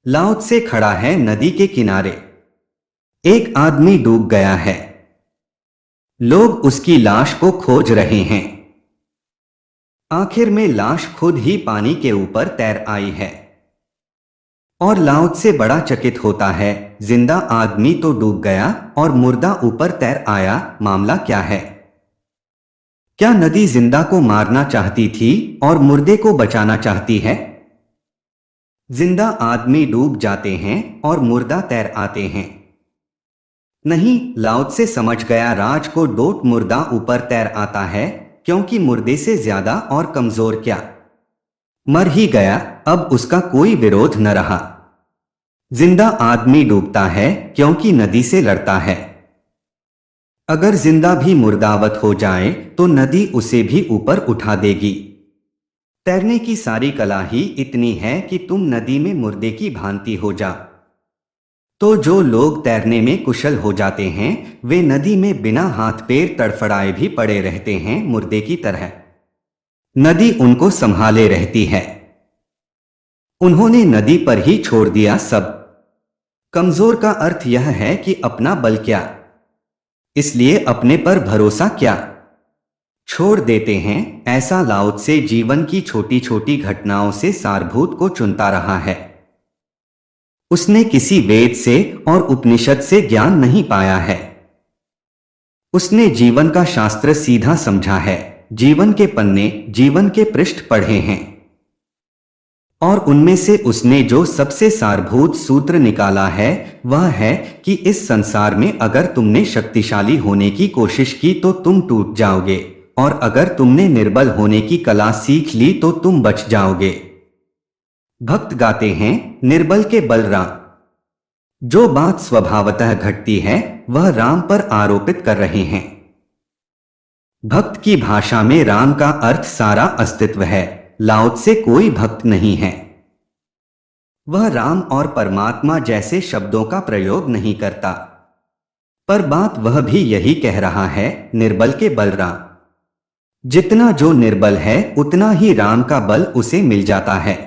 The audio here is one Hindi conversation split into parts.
लाओ त्से खड़ा है नदी के किनारे। एक आदमी डूब गया है। लोग उसकी लाश को खोज रहे हैं। आखिर में लाश खुद ही पानी के ऊपर तैर आई है। और लाओ त्से बड़ा चकित होता है, जिंदा आदमी तो डूब गया और मुर्दा ऊपर तैर आया, मामला क्या है? क्या नदी जिंदा को मारना चाहती थी और मुर्दे को बचाना चाहती है? जिंदा आदमी डूब जाते हैं और मुर्दा तैर आते हैं। नहीं, लाओ त्से समझ गया, राज को डोट मुर्दा ऊपर तैर आता है, क्योंकि मुर्दे से ज्यादा और कमजोर क्या? मर ही गया, अब उसका कोई विरोध न रहा। जिंदा आदमी डूबता है क्योंकि नदी से लड़ता है। अगर जिंदा भी मुर्दावत हो जाए तो नदी उसे भी ऊपर उठा देगी। तैरने की सारी कला ही इतनी है कि तुम नदी में मुर्दे की भांति हो जा। तो जो लोग तैरने में कुशल हो जाते हैं वे नदी में बिना हाथ पैर तड़फड़ाए भी पड़े रहते हैं, मुर्दे की तरह। नदी उनको संभाले रहती है। उन्होंने नदी पर ही छोड़ दिया सब। कमजोर का अर्थ यह है कि अपना बल क्या, इसलिए अपने पर भरोसा क्या, छोड़ देते हैं। ऐसा लाओ त्से जीवन की छोटी छोटी घटनाओं से सारभूत को चुनता रहा है। उसने किसी वेद से और उपनिषद से ज्ञान नहीं पाया है। उसने जीवन का शास्त्र सीधा समझा है, जीवन के पन्ने, जीवन के पृष्ठ पढ़े हैं। और उनमें से उसने जो सबसे सारभूत सूत्र निकाला है वह है कि इस संसार में अगर तुमने शक्तिशाली होने की कोशिश की तो तुम टूट जाओगे, और अगर तुमने निर्बल होने की कला सीख ली तो तुम बच जाओगे। भक्त गाते हैं, निर्बल के बल राम। जो बात स्वभावतः घटती है वह राम पर आरोपित कर रहे हैं। भक्त की भाषा में राम का अर्थ सारा अस्तित्व है। लाओ त्से कोई भक्त नहीं है। वह राम और परमात्मा जैसे शब्दों का प्रयोग नहीं करता, पर बात वह भी यही कह रहा है, निर्बल के बल राम। जितना जो निर्बल है उतना ही राम का बल उसे मिल जाता है।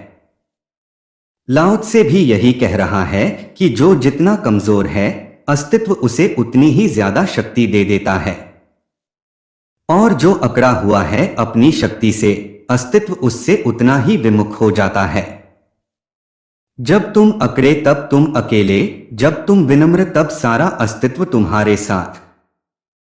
लाओ त्से भी यही कह रहा है कि जो जितना कमजोर है अस्तित्व उसे उतनी ही ज्यादा शक्ति दे देता है, और जो अकड़ा हुआ है अपनी शक्ति से अस्तित्व उससे उतना ही विमुख हो जाता है। जब तुम अकड़े तब तुम अकेले, जब तुम विनम्र तब सारा अस्तित्व तुम्हारे साथ।